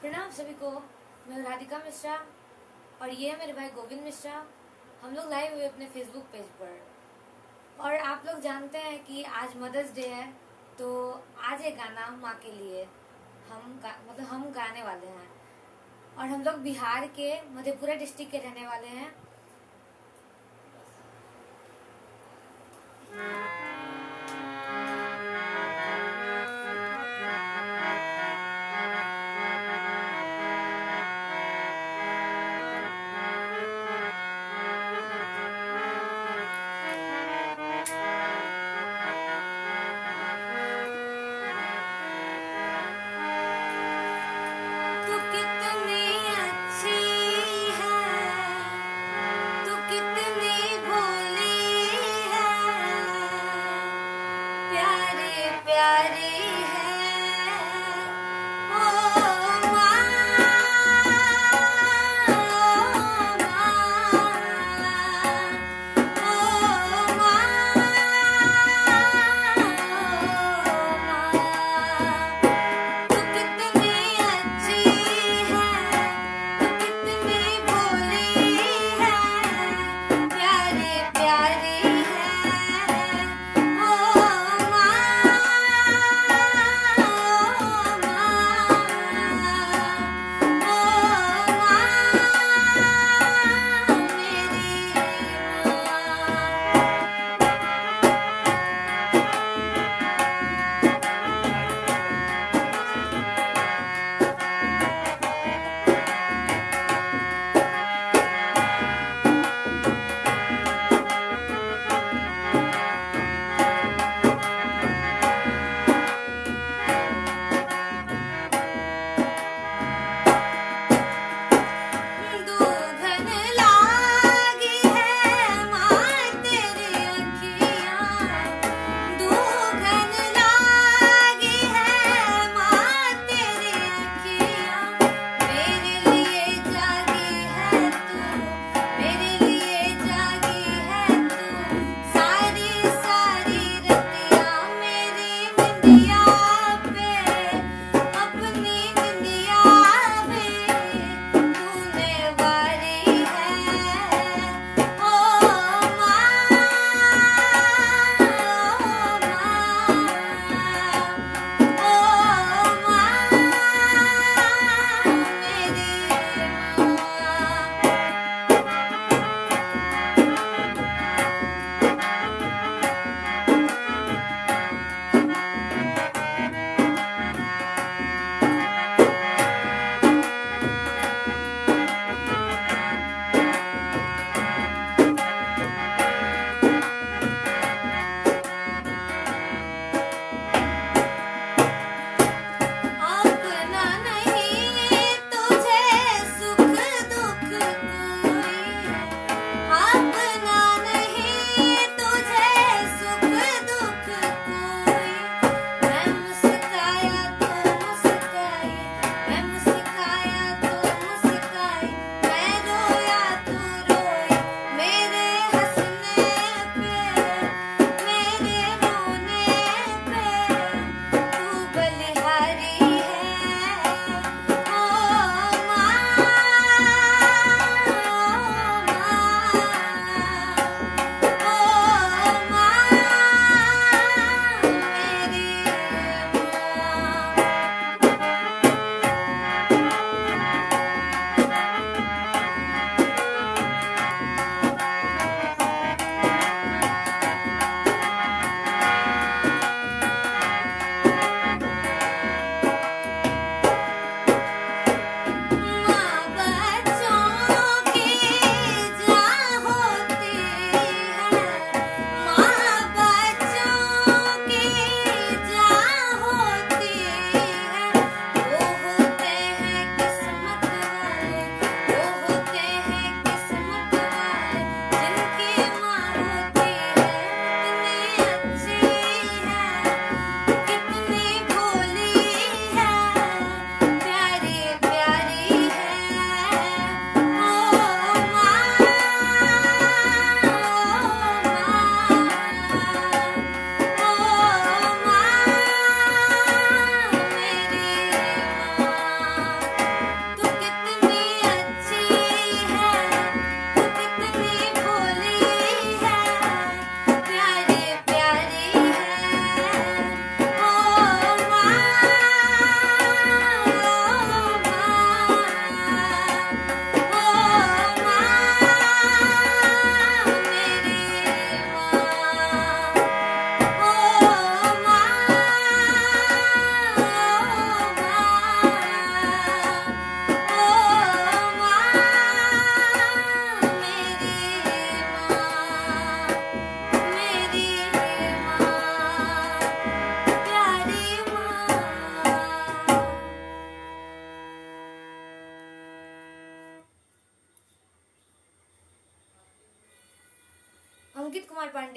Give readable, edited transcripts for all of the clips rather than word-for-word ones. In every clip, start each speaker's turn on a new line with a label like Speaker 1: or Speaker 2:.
Speaker 1: प्रणाम सभी को। मैं राधिका मिश्रा और ये है मेरे भाई गोविंद मिश्रा। हम लोग लाइव हुए अपने फेसबुक पेज पर और आप लोग जानते हैं कि आज मदर्स डे है, तो आज एक गाना माँ के लिए हम गाने वाले हैं। और हम लोग बिहार के मधेपुरा डिस्ट्रिक्ट के रहने वाले हैं। तू कितनी अच्छी है, तू कितनी भोली है, प्यारी प्यारी है ओ माँ, ओ माँ। तू कितनी अच्छी है, तू कितनी भोली है, प्यारी प्यारी है ओ माँ।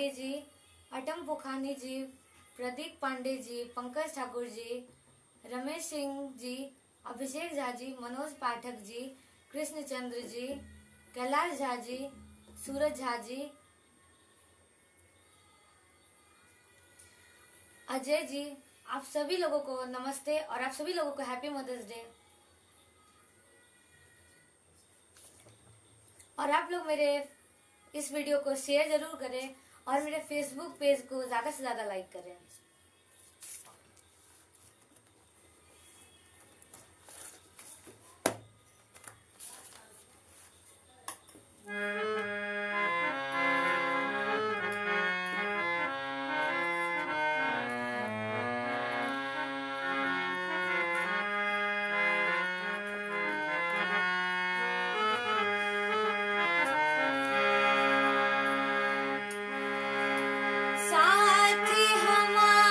Speaker 1: पांडे जी, अटम पुखानी जी, प्रदीप पांडे जी, पंकज ठाकुर जी, रमेश सिंह जी, अभिषेक झा जी, मनोज पाठक जी, कृष्ण चंद्र जी, कैलाश झा जी, सूरज झा जी, अजय जी, आप सभी लोगों को नमस्ते और आप सभी लोगों को हैप्पी मदर्स डे। और आप लोग मेरे इस वीडियो को शेयर जरूर करें और मेरे फेसबुक पेज को ज्यादा से ज्यादा लाइक करें। साथ हमारे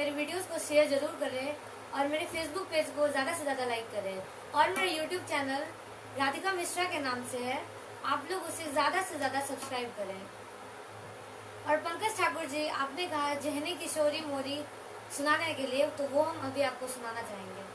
Speaker 1: मेरे वीडियोस को शेयर ज़रूर करें और मेरे फेसबुक पेज को ज़्यादा से ज़्यादा लाइक करें। और मेरा यूट्यूब चैनल राधिका मिश्रा के नाम से है, आप लोग उसे ज़्यादा से ज़्यादा सब्सक्राइब करें। और पंकज ठाकुर जी, आपने कहा जहनी किशोरी मोरी सुनाने के लिए, तो वो हम अभी आपको सुनाना चाहेंगे।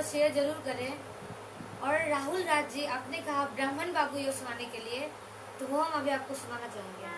Speaker 1: शेयर जरूर करें। और राहुल राज जी, आपने कहा ब्राह्मण बाबू ये सुनाने के लिए, तो वो हम अभी आपको सुनाना चाहेंगे।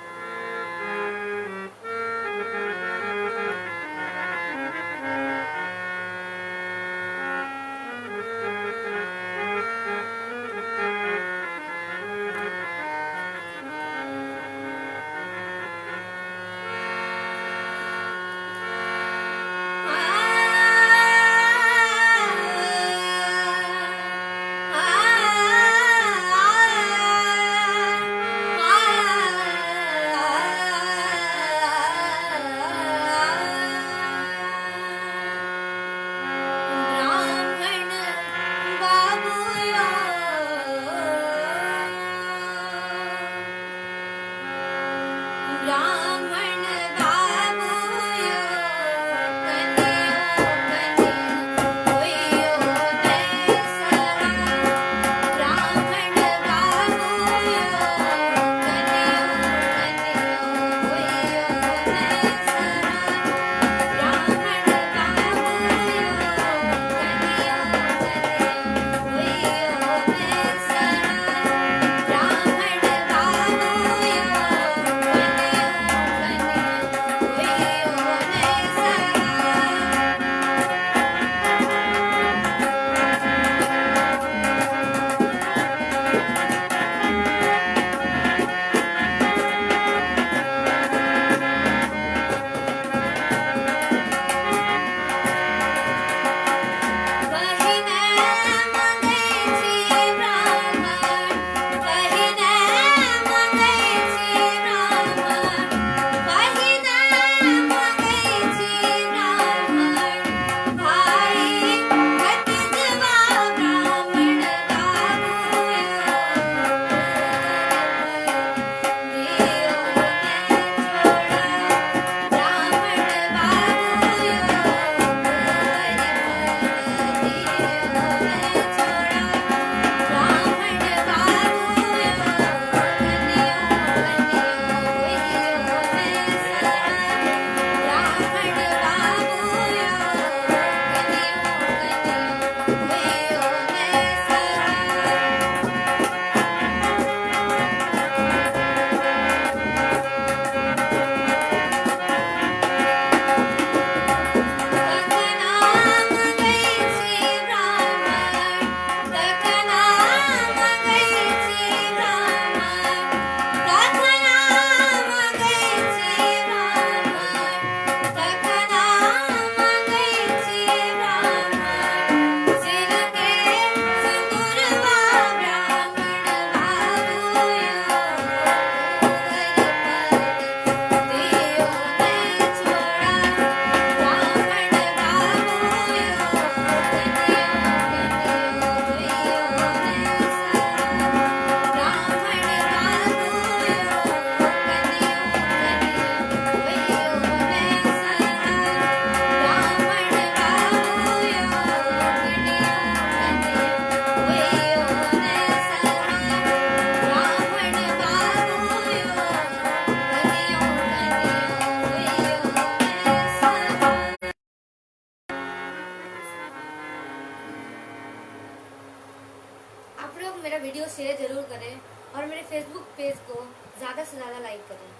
Speaker 1: वीडियो शेयर जरूर करें और मेरे फेसबुक पेज को ज़्यादा से ज़्यादा लाइक करें।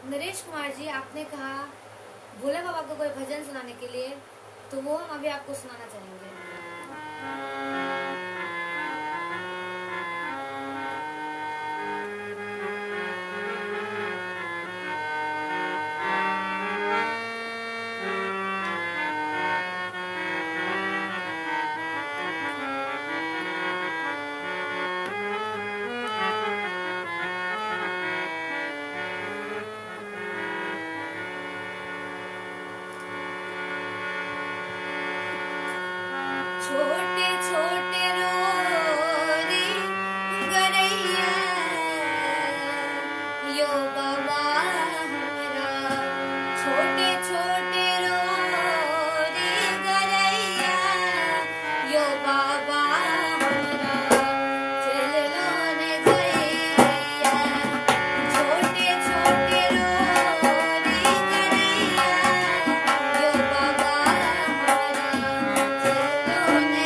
Speaker 1: नरेश कुमार जी, आपने कहा भोले बाबा को कोई भजन सुनाने के लिए, तो वो हम अभी आपको सुनाना चाहेंगे। छोटे छोटे रोरी गरैया यो बाबा हमरा, छोटे छोटे रोरी गरैया यो बाबा हमरा, चल लो ने गैया, छोटे छोटे रोरी गरैया यो बाबा हमरा, चल लो ने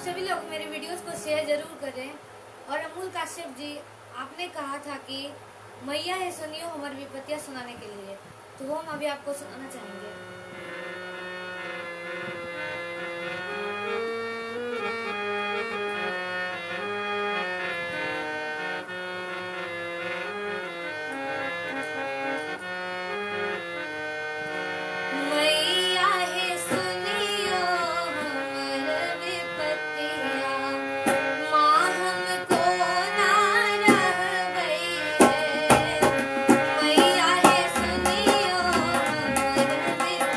Speaker 1: सभी लोग मेरे वीडियोस को शेयर जरूर करें। और अमूल काश्यप जी, आपने कहा था कि मैया है सुनियो हमारी विपत्तियां सुनाने के लिए, तो वो हम अभी आपको सुनाना चाहेंगे। मैया है सुनियो हमर विपत्तिया, माँ हमको ना रहबै रे। मैया है सुनियो हमर विपत्तिया,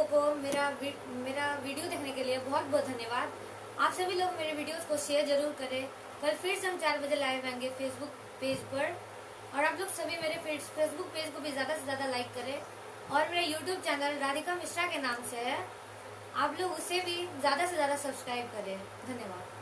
Speaker 1: को मेरा वीडियो देखने के लिए बहुत बहुत धन्यवाद। आप सभी लोग मेरे वीडियोस को शेयर जरूर करें। कल फिर से हम 4 बजे लाइव आएंगे फेसबुक पेज पर, और आप लोग सभी मेरे फेसबुक पेज को भी ज़्यादा से ज़्यादा लाइक करें। और मेरा यूट्यूब चैनल राधिका मिश्रा के नाम से है, आप लोग उसे भी ज़्यादा से ज़्यादा सब्सक्राइब करें। धन्यवाद।